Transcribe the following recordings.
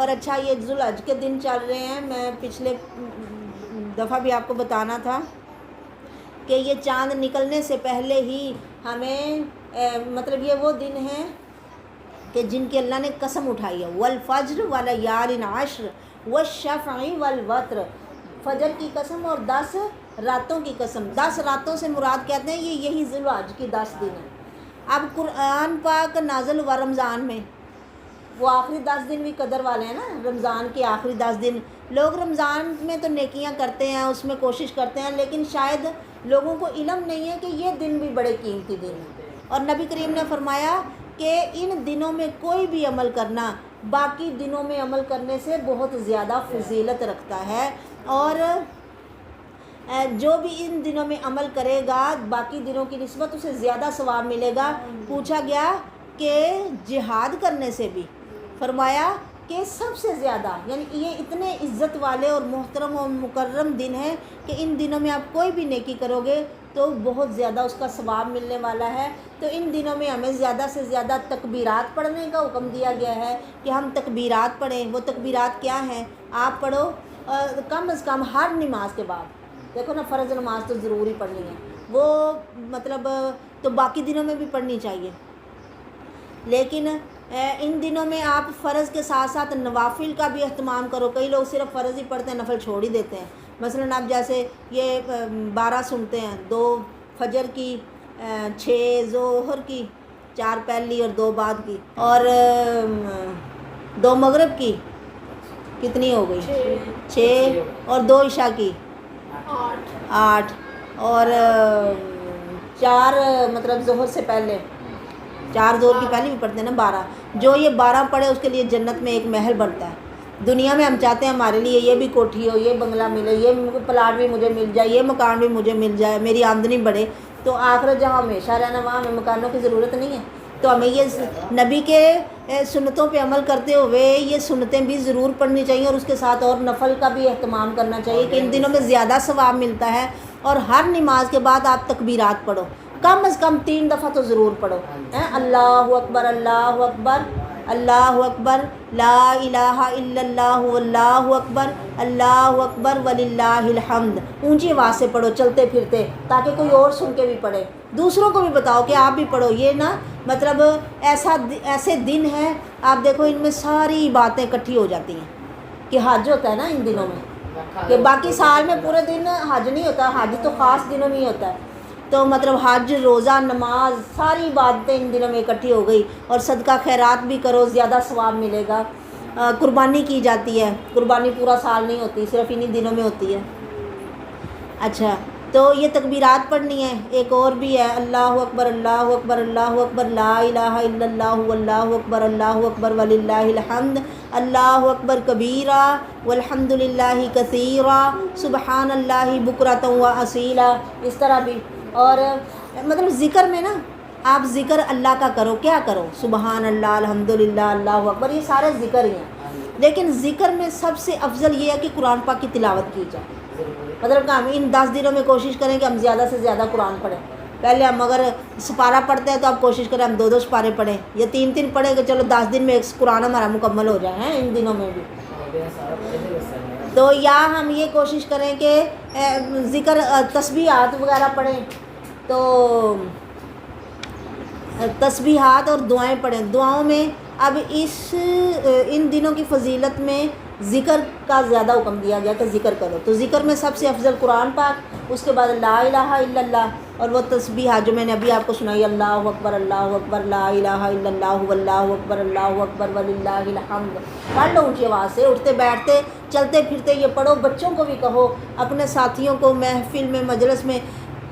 اور اچھا یہ ذوالحج کے دن چل رہے ہیں، میں پچھلے دفعہ بھی آپ کو بتانا تھا کہ یہ چاند نکلنے سے پہلے ہی ہمیں مطلب یہ وہ دن ہیں کہ جن کی اللہ نے قسم اٹھائی ہے، والفجر ولیال عشر والشفع والوتر، فجر کی قسم اور 10 راتوں کی قسم۔ 10 راتوں سے مراد کہتے ہیں یہی ذوالحج کی 10 دن ہیں۔ اب قرآن پاک نازل ہوا رمضان میں، وہ آخری 10 دن بھی قدر والے ہیں نا، رمضان کے آخری 10 دن۔ لوگ رمضان میں تو نیکیاں کرتے ہیں، اس میں کوشش کرتے ہیں، لیکن شاید لوگوں کو علم نہیں ہے کہ یہ دن بھی بڑے قیمتی دن ہیں۔ اور نبی کریم نے فرمایا کہ ان دنوں میں کوئی بھی عمل کرنا باقی دنوں میں عمل کرنے سے بہت زیادہ فضیلت رکھتا ہے، اور جو بھی ان دنوں میں عمل کرے گا باقی دنوں کی نسبت اسے زیادہ ثواب ملے گا۔ پوچھا گیا کہ جہاد کرنے سے بھی؟ فرمایا کہ سب سے زیادہ، یعنی یہ اتنے عزت والے اور محترم اور مکرم دن ہیں کہ ان دنوں میں آپ کوئی بھی نیکی کرو گے تو بہت زیادہ اس کا ثواب ملنے والا ہے۔ تو ان دنوں میں ہمیں زیادہ سے زیادہ تکبیرات پڑھنے کا حکم دیا گیا ہے کہ ہم تکبیرات پڑھیں۔ وہ تکبیرات کیا ہیں؟ آپ پڑھو کم از کم ہر نماز کے بعد۔ دیکھو نا، فرض نماز تو ضروری پڑھنی ہے، وہ مطلب تو باقی دنوں میں بھی پڑھنی چاہیے، لیکن ان دنوں میں آپ فرض کے ساتھ ساتھ نوافل کا بھی اہتمام کرو۔ کئی لوگ صرف فرض ہی پڑھتے ہیں، نفل چھوڑ ہی دیتے ہیں۔ مثلاً آپ جیسے یہ 12 سنتے ہیں، 2 فجر کی، 6 ظہر کی، 4 پہلی اور 2 بعد کی، اور 2 مغرب کی، کتنی ہو گئی؟ 6 اور 2 عشاء کی، 8، اور 4 مطلب ظہر سے پہلے، 4 ظہر کی پہلی بھی پڑھتے ہیں نا، 12۔ جو یہ 12 پڑھے اس کے لیے جنت میں ایک محل بنتا ہے۔ دنیا میں ہم چاہتے ہیں ہمارے لیے یہ بھی کوٹھی ہو، یہ بنگلہ ملے، یہ پلاٹ بھی مجھے مل جائے، یہ مکان بھی مجھے مل جائے، میری آمدنی بڑھے۔ تو آخرت جہاں ہمیشہ رہنا وہاں ہمیں مکانوں کی ضرورت نہیں ہے۔ تو ہمیں یہ نبی کے سنتوں پہ عمل کرتے ہوئے یہ سنتیں بھی ضرور پڑھنی چاہیے، اور اس کے ساتھ اور نفل کا بھی اہتمام کرنا چاہیے کہ ان دنوں میں زیادہ ثواب ملتا ہے۔ اور ہر نماز کے بعد آپ تکبیرات پڑھو، کم از کم 3 دفعہ تو ضرور پڑھو۔ اللہ اکبر، اللہ اکبر، اللہ اکبر، لا الہ الا اللہ، واللہ اکبر، اللہ اکبر وللہ الحمد۔ اونچی آواز سے پڑھو چلتے پھرتے، تاکہ کوئی اور سن کے بھی پڑھے، دوسروں کو بھی بتاؤ کہ آپ بھی پڑھو۔ یہ نا مطلب ایسے دن ہیں، آپ دیکھو ان میں ساری باتیں اکٹھی ہو جاتی ہیں کہ حج ہوتا ہے نا ان دنوں میں، کہ باقی سال میں پورے دن حج نہیں ہوتا، حج تو خاص دنوں میں ہی ہوتا ہے۔ تو مطلب حج، روزہ، نماز، ساری باتیں ان دنوں میں اکٹھی ہو گئی۔ اور صدقہ خیرات بھی کرو، زیادہ ثواب ملے گا۔ قربانی کی جاتی ہے، قربانی پورا سال نہیں ہوتی، صرف انہی دنوں میں ہوتی ہے۔ اچھا، تو یہ تکبیرات پڑھنی ہے۔ ایک اور بھی ہے، اللہ اکبر، اللہ اکبر، اللہ اکبر، لا الہ الا اللہ، واللہ اکبر، اللہ اکبر وللہ الحمد، اللہ اکبر کبیرا والحمد للہ کثیرا، سبحان اللہ بکرۃ و اصیلا۔ اس طرح بھی۔ اور مطلب ذکر میں نا، آپ ذکر اللہ کا کرو، کیا کرو؟ سبحان اللہ، الحمدللہ، اللہ اکبر، یہ سارے ذکر ہی ہیں۔ لیکن ذکر میں سب سے افضل یہ ہے کہ قرآن پاک کی تلاوت کی جائے۔ مطلب کہ ہم ان 10 دنوں میں کوشش کریں کہ ہم زیادہ سے زیادہ قرآن پڑھیں۔ پہلے ہم اگر سپارہ پڑھتے ہیں تو آپ کوشش کریں ہم 2 سپارے پڑھیں، یا 3 پڑھیں کہ چلو 10 دن میں ایک قرآن ہمارا مکمل ہو جائے ہیں ان دنوں میں بھی۔ تو یا ہم یہ کوشش کریں کہ ذکر، تسبیحات وغیرہ پڑھیں، تو تسبیحات اور دعائیں پڑھیں۔ دعاؤں میں اب ان دنوں کی فضیلت میں ذکر کا زیادہ حکم دیا گیا کہ ذکر کرو۔ تو ذکر میں سب سے افضل قرآن پاک، اس کے بعد لا الہ الا اللہ، اور وہ تسبیحات جو میں نے ابھی آپ کو سنائی، اللہ اکبر، اللہ اکبر، لا الہ الا اللہ، واللہ اکبر، اللہ اکبر وللہ الحمد۔ پڑھ لو اونچی آواز سے، اٹھتے بیٹھتے چلتے پھرتے یہ پڑھو۔ بچوں کو بھی کہو، اپنے ساتھیوں کو، محفل میں، مجلس میں،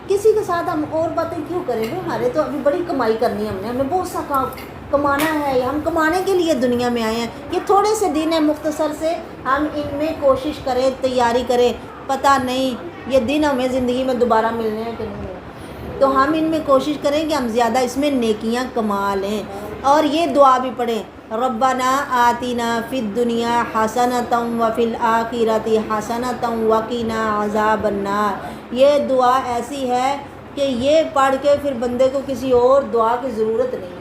کسی کے ساتھ ہم اور باتیں کیوں کریں گے؟ ہمارے تو ابھی بڑی کمائی کرنی ہے، ہمیں بہت سا کمانا ہے، ہم کمانے کے لیے دنیا میں آئے ہیں۔ یہ تھوڑے سے دن ہیں مختصر سے، ہم ان میں کوشش کریں، تیاری کریں۔ پتہ نہیں یہ دن ہمیں زندگی میں دوبارہ ملنے ہیں کہ نہیں ملنے، تو ہم ان میں کوشش کریں کہ ہم زیادہ اس میں نیکیاں کما لیں۔ اور یہ دعا بھی پڑھیں، ربنا آتنا فی الدنیا حسنۃ وفی الآخرۃ حسنۃ وقنا عذاب النار۔ یہ دعا ایسی ہے کہ یہ پڑھ کے پھر بندے کو کسی اور دعا کی ضرورت نہیں ہے۔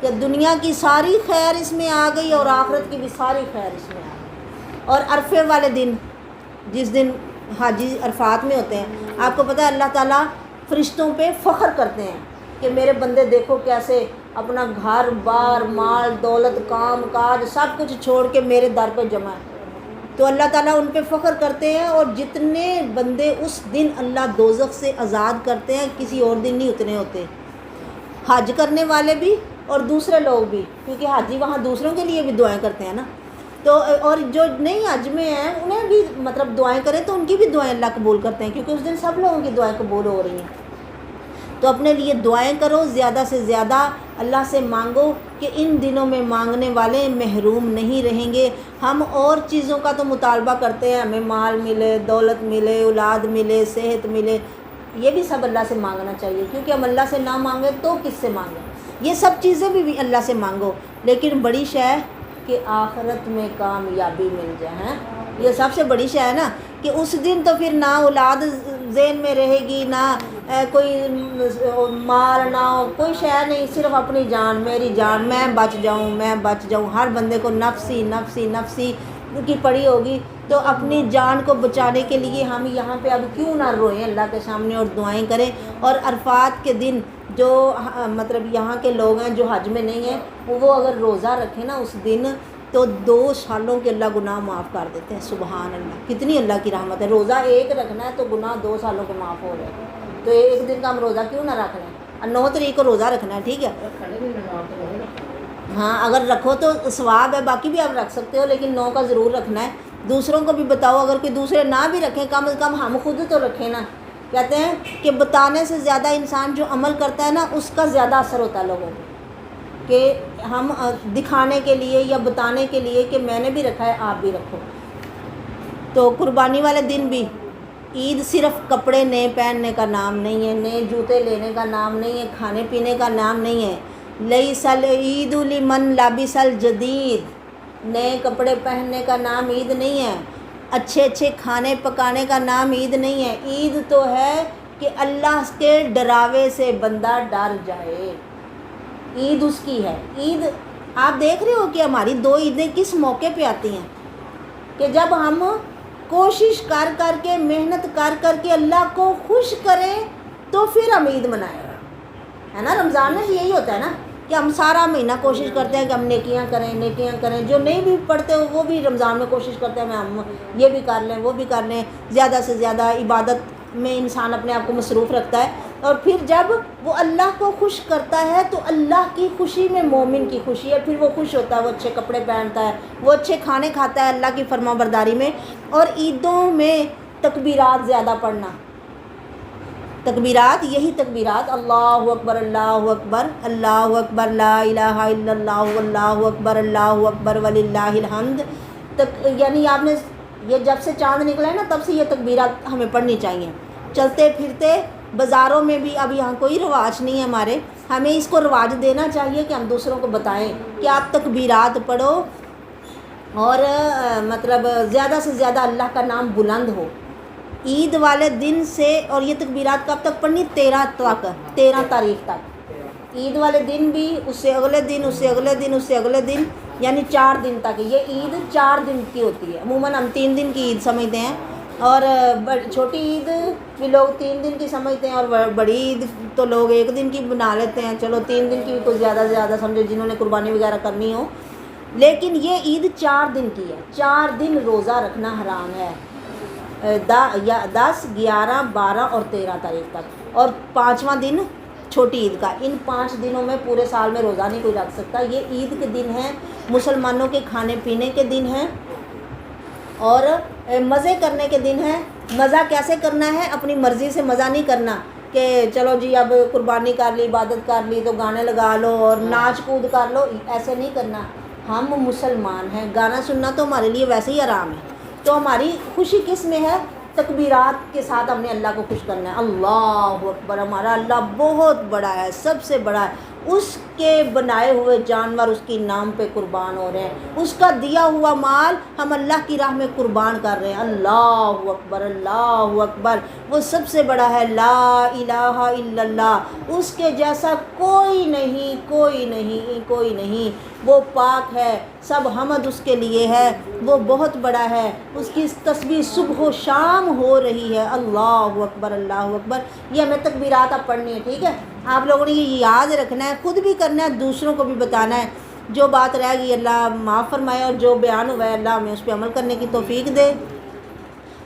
کہ دنیا کی ساری خیر اس میں آ گئی اور آخرت کی بھی ساری خیر اس میں آ گئی۔ اور عرفے والے دن، جس دن حاجی عرفات میں ہوتے ہیں، آپ کو پتہ ہے اللہ تعالیٰ فرشتوں پہ فخر کرتے ہیں کہ میرے بندے دیکھو کیسے اپنا گھر بار مال دولت کام کاج سب کچھ چھوڑ کے میرے در پہ جمع ہے۔ تو اللہ تعالیٰ ان پہ فخر کرتے ہیں، اور جتنے بندے اس دن اللہ دوزخ سے آزاد کرتے ہیں کسی اور دن نہیں اتنے ہوتے، حج کرنے والے بھی اور دوسرے لوگ بھی، کیونکہ حاجی وہاں دوسروں کے لیے بھی دعائیں کرتے ہیں نا، تو اور جو نہیں حج میں ہیں انہیں بھی مطلب دعائیں کریں تو ان کی بھی دعائیں اللہ قبول کرتے ہیں، کیونکہ اس دن سب لوگوں کی دعائیں قبول ہو رہی ہیں۔ تو اپنے لیے دعائیں کرو، زیادہ سے زیادہ اللہ سے مانگو کہ ان دنوں میں مانگنے والے محروم نہیں رہیں گے۔ ہم اور چیزوں کا تو مطالبہ کرتے ہیں، ہمیں مال ملے دولت ملے اولاد ملے صحت ملے، یہ بھی سب اللہ سے مانگنا چاہیے، کیونکہ ہم اللہ سے نہ مانگیں تو کس سے مانگیں؟ یہ سب چیزیں بھی اللہ سے مانگو، لیکن بڑی شے ہے کہ آخرت میں کامیابی مل جائے، ہیں یہ سب سے بڑی شے ہے نا، کہ اس دن تو پھر نہ اولاد ذہن میں رہے گی، نہ کوئی مال، نہ کوئی شے نہیں، صرف اپنی جان، میری جان، میں بچ جاؤں۔ ہر بندے کو نفسی نفسی نفسی کی پڑی ہوگی، تو اپنی جان کو بچانے کے لیے ہم یہاں پہ اب کیوں نہ روئیں اللہ کے سامنے اور دعائیں کریں۔ اور عرفات کے دن جو مطلب یہاں کے لوگ ہیں جو حج میں نہیں ہیں، وہ اگر روزہ رکھیں نا اس دن، تو 2 سالوں کے اللہ گناہ معاف کر دیتے ہیں۔ سبحان اللہ، کتنی اللہ کی رحمت ہے۔ روزہ ایک رکھنا ہے تو گناہ 2 سالوں کے معاف ہو رہے ہیں، تو ایک دن کا ہم روزہ کیوں نہ رکھ لیں؟ 9 تاریخ کو روزہ رکھنا ہے، ٹھیک ہے، ہاں اگر رکھو تو ثواب ہے، باقی بھی آپ رکھ سکتے ہو، لیکن 9 کا ضرور رکھنا ہے۔ دوسروں کو بھی بتاؤ، اگر کوئی دوسرے نہ بھی رکھیں کم از کم ہم خود تو رکھیں نا۔ کہتے ہیں کہ بتانے سے زیادہ انسان جو عمل کرتا ہے نا اس کا زیادہ اثر ہوتا ہے لوگوں کو، کہ ہم دکھانے کے لیے یا بتانے کے لیے کہ میں نے بھی رکھا ہے آپ بھی رکھو۔ تو قربانی والے دن بھی عید صرف کپڑے نئے پہننے کا نام نہیں ہے، نئے جوتے لینے کا نام نہیں ہے، کھانے پینے کا نام نہیں ہے۔ لیس العید لمن لبس الجدید، نئے کپڑے پہننے کا نام عید نہیں ہے، اچھے اچھے کھانے پکانے کا نام عید نہیں ہے۔ عید تو ہے کہ اللہ کے ڈراوے سے بندہ ڈر جائے، عید اس کی ہے۔ عید آپ دیکھ رہے ہو کہ ہماری 2 عیدیں کس موقع پہ آتی ہیں، کہ جب ہم کوشش کر کر کے محنت کر کے اللہ کو خوش کریں تو پھر ہم عید منائیں، ہے نا۔ رمضان میں بھی یہی ہوتا ہے نا کہ ہم سارا مہینہ کوشش کرتے ہیں کہ ہم نیکیاں کریں، جو نہیں بھی پڑھتے وہ بھی رمضان میں کوشش کرتے ہیں ہم یہ بھی کر لیں وہ بھی کر لیں، زیادہ سے زیادہ عبادت میں انسان اپنے آپ کو مصروف رکھتا ہے، اور پھر جب وہ اللہ کو خوش کرتا ہے تو اللہ کی خوشی میں مومن کی خوشی ہے، پھر وہ خوش ہوتا ہے، وہ اچھے کپڑے پہنتا ہے، وہ اچھے کھانے کھاتا ہے اللہ کی فرما برداری میں۔ اور عیدوں میں تکبیرات زیادہ پڑھنا، تکبیرات، یہی تکبیرات، اللہ اکبر اللہ اکبر اللہ اکبر لا الہ الا اللہ واللہ اکبر اللہ اکبر وللہ الحمد، یعنی آپ نے یہ جب سے چاند نکلا ہے نا تب سے یہ تکبیرات ہمیں پڑھنی چاہیے۔ چلتے پھرتے بازاروں میں بھی اب یہاں کوئی رواج نہیں ہے ہمارے، ہمیں اس کو رواج دینا چاہیے کہ ہم دوسروں کو بتائیں کہ آپ تکبیرات پڑھو، اور مطلب زیادہ سے زیادہ اللہ کا نام بلند ہو عید والے دن سے۔ اور یہ تکبیرات کب تک پڑھنی؟ 13 تاریخ تک، عید والے دن بھی، اس سے اگلے دن، اس سے اگلے دن، اس سے اگلے دن، یعنی 4 دن تک۔ یہ عید 4 دن کی ہوتی ہے، عموماً ہم 3 دن کی عید سمجھتے ہیں، اور چھوٹی عید بھی لوگ 3 دن کی سمجھتے ہیں، اور بڑی عید تو لوگ 1 دن کی بنا لیتے ہیں۔ چلو 3 دن کی بھی کچھ زیادہ سے زیادہ سمجھے جنہوں نے قربانی وغیرہ کرنی ہو، لیکن یہ عید 4 دن کی ہے۔ 4 دن روزہ رکھنا حرام ہے، 10 11 12 اور 13 تاریخ تک، اور 5واں دن چھوٹی عید کا۔ ان 5 دنوں میں پورے سال میں روزہ نہیں کوئی رکھ سکتا۔ یہ عید کے دن ہیں، مسلمانوں کے کھانے پینے کے دن ہیں اور مزے کرنے کے دن ہیں۔ مزہ کیسے کرنا ہے؟ اپنی مرضی سے مزہ نہیں کرنا کہ چلو جی اب قربانی کر لی، عبادت کر لی تو گانے لگا لو اور ناچ کود کر لو، ایسے نہیں کرنا۔ ہم مسلمان ہیں، گانا سننا تو ہمارے لیے ویسے ہی حرام ہے، تو ہماری خوشی کس میں ہے؟ تکبیرات کے ساتھ ہم نے اللہ کو خوش کرنا ہے۔ اللہ اکبر، ہمارا اللہ بہت بڑا ہے، سب سے بڑا ہے، اس کے بنائے ہوئے جانور اس کے نام پہ قربان ہو رہے ہیں، اس کا دیا ہوا مال ہم اللہ کی راہ میں قربان کر رہے ہیں۔ اللہ اکبر، اللہ اکبر، وہ سب سے بڑا ہے، لا الہ الا اللہ، اس کے جیسا کوئی نہیں، کوئی نہیں، کوئی نہیں، وہ پاک ہے، سب حمد اس کے لیے ہے، وہ بہت بڑا ہے، اس کی تسبیح صبح و شام ہو رہی ہے۔ اللہ اکبر، اللہ اکبر، یہ ہمیں تکبیرات اب پڑھنی ہے، ٹھیک ہے؟ آپ لوگوں نے یہ یاد رکھنا ہے، خود بھی کرنا ہے، دوسروں کو بھی بتانا ہے۔ جو بات رہ گئی اللہ معاف فرمائے، اور جو بیان ہوا ہے اللہ ہمیں اس پہ عمل کرنے کی توفیق دے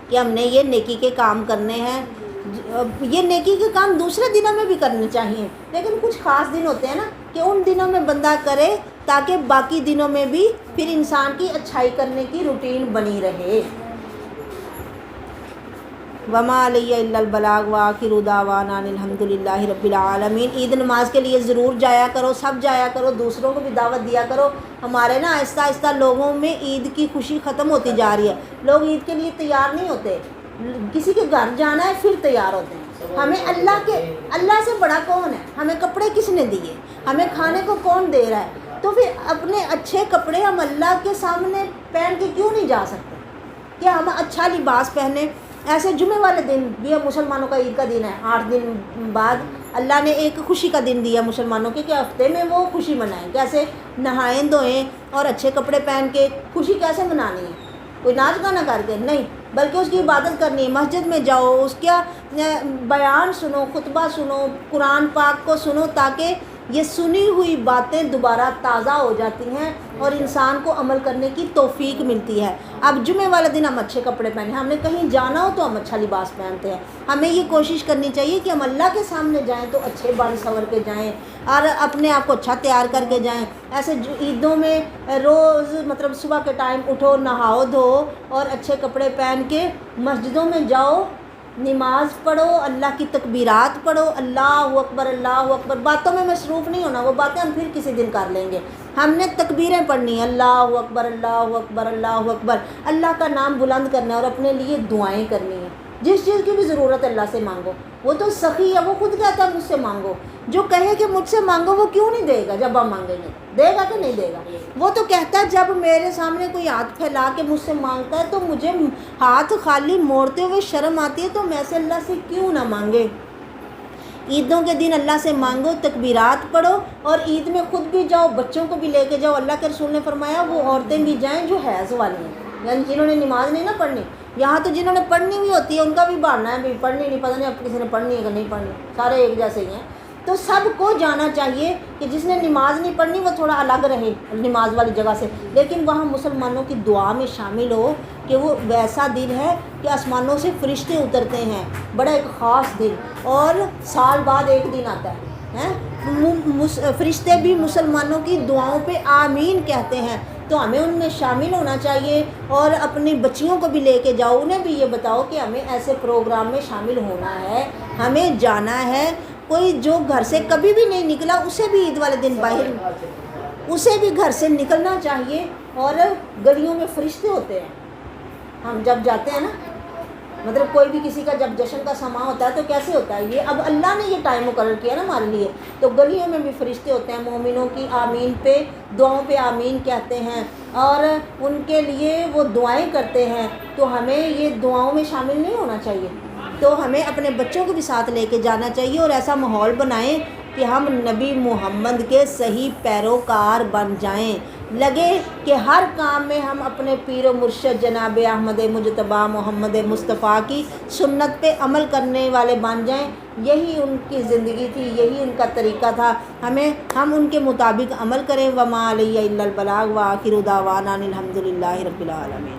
کہ ہم نے یہ نیکی کے کام کرنے ہیں۔ یہ نیکی کے کام دوسرے دنوں میں بھی کرنے چاہیے، لیکن کچھ خاص دن ہوتے ہیں نا کہ ان دنوں میں بندہ کرے تاکہ باقی دنوں میں بھی پھر انسان کی اچھائی کرنے کی روٹین بنی رہے۔ وما علیہ الا البلاغ وآخر دعوانا ان الحمد للہ رب العالمین۔ عید نماز کے لیے ضرور جایا کرو، سب جایا کرو، دوسروں کو بھی دعوت دیا کرو۔ ہمارے نا آہستہ آہستہ لوگوں میں عید کی خوشی ختم ہوتی جا رہی ہے، لوگ عید کے لیے تیار نہیں ہوتے، کسی کے گھر جانا ہے پھر تیار ہوتے ہیں۔ ہمیں اللہ سے بڑا کون ہے؟ ہمیں کپڑے کس نے دیے؟ ہمیں کھانے کو کون دے رہا ہے؟ تو پھر اپنے اچھے کپڑے ہم اللہ کے سامنے پہن کے کیوں نہیں جا سکتے کہ ہم اچھا لباس پہنیں؟ ایسے جمعے والے دن بھی مسلمانوں کا عید کا دن ہے، 8 دن بعد اللہ نے ایک خوشی کا دن دیا مسلمانوں کے کہ ہفتے میں وہ خوشی منائیں۔ کیسے؟ نہائیں دھوئیں اور اچھے کپڑے پہن کے۔ خوشی کیسے منانی ہے؟ کوئی ناچ گانا کر کے نہیں، بلکہ اس کی عبادت کرنی ہے۔ مسجد میں جاؤ، اس کا بیان سنو، خطبہ سنو، قرآن پاک کو سنو، تاکہ یہ سنی ہوئی باتیں دوبارہ تازہ ہو جاتی ہیں اور انسان کو عمل کرنے کی توفیق ملتی ہے۔ اب جمعے والے دن ہم اچھے کپڑے پہنے، ہم نے کہیں جانا ہو تو ہم اچھا لباس پہنتے ہیں۔ ہمیں یہ کوشش کرنی چاہیے کہ ہم اللہ کے سامنے جائیں تو اچھے بن سنور کے جائیں اور اپنے آپ کو اچھا تیار کر کے جائیں۔ ایسے عیدوں میں روز مطلب صبح کے ٹائم اٹھو، نہاؤ دھو اور اچھے کپڑے پہن کے مسجدوں میں جاؤ، نماز پڑھو، اللہ کی تکبیرات پڑھو، اللہ اکبر، اللہ اکبر۔ باتوں میں مصروف نہیں ہونا، وہ باتیں ہم پھر کسی دن کر لیں گے۔ ہم نے تکبیریں پڑھنی ہیں، اللہ اکبر، اللہ اکبر، اللہ اکبر، اللہ کا نام بلند کرنا ہے اور اپنے لیے دعائیں کرنی ہیں۔ جس چیز کی بھی ضرورت اللہ سے مانگو، وہ تو سخی ہے، وہ خود کہتا ہے مجھ سے مانگو۔ جو کہے کہ مجھ سے مانگو وہ کیوں نہیں دے گا؟ جب ہم مانگیں گے دے گا کہ نہیں دے گا؟ وہ تو کہتا ہے جب میرے سامنے کوئی ہاتھ پھیلا کے مجھ سے مانگتا ہے تو مجھے ہاتھ خالی موڑتے ہوئے شرم آتی ہے، تو میں سے اللہ سے کیوں نہ مانگے۔ عیدوں کے دن اللہ سے مانگو، تکبیرات پڑھو اور عید میں خود بھی جاؤ، بچوں کو بھی لے کے جاؤ۔ اللہ کے رسول نے فرمایا وہ عورتیں بھی جائیں جو حیض والی ہیں، یعنی جنہوں نے نماز نہیں نہ پڑھنی۔ یہاں تو جنہوں نے پڑھنی بھی ہوتی ہے ان کا بھی بہانا ہے، بھی پڑھنی نہیں، پتہ نہیں اب کسی نے پڑھنی ہے کہ نہیں پڑھنی، سارے ایک جیسے ہی ہیں۔ تو سب کو جانا چاہیے کہ جس نے نماز نہیں پڑھنی وہ تھوڑا الگ رہے نماز والی جگہ سے، لیکن وہاں مسلمانوں کی دعا میں شامل ہو کہ وہ ویسا دن ہے کہ آسمانوں سے فرشتے اترتے ہیں، بڑا ایک خاص دن، اور سال بعد ایک دن آتا ہے۔ فرشتے بھی مسلمانوں کی دعاؤں پہ آمین کہتے ہیں، تو ہمیں ان میں شامل ہونا چاہیے اور اپنی بچیوں کو بھی لے کے جاؤ، انہیں بھی یہ بتاؤ کہ ہمیں ایسے پروگرام میں شامل ہونا ہے، ہمیں جانا ہے۔ کوئی جو گھر سے کبھی بھی نہیں نکلا اسے بھی عید والے دن باہر، اسے بھی گھر سے نکلنا چاہیے۔ اور گلیوں میں فرشتے ہوتے ہیں، ہم جب جاتے ہیں نا، مطلب کوئی بھی کسی کا جب جشن کا سماں ہوتا ہے تو کیسے ہوتا ہے، یہ اب اللہ نے یہ ٹائم مقرر کیا نا ہمارے لیے، تو گلیوں میں بھی فرشتے ہوتے ہیں، مومنوں کی آمین پہ، دعاؤں پہ آمین کہتے ہیں اور ان کے لیے وہ دعائیں کرتے ہیں۔ تو ہمیں یہ دعاؤں میں شامل نہیں ہونا چاہیے، تو ہمیں اپنے بچوں کو بھی ساتھ لے کے جانا چاہیے اور ایسا ماحول بنائیں کہ ہم نبی محمد کے صحیح پیروکار بن جائیں، لگے کہ ہر کام میں ہم اپنے پیر و مرشد جناب احمد مجتبیٰ محمد مصطفیٰ کی سنت پہ عمل کرنے والے بن جائیں۔ یہی ان کی زندگی تھی، یہی ان کا طریقہ تھا، ہم ان کے مطابق عمل کریں۔ وما علیہ الا البلاغ وآخر دعوانا ان الحمد للہ رب العالمین۔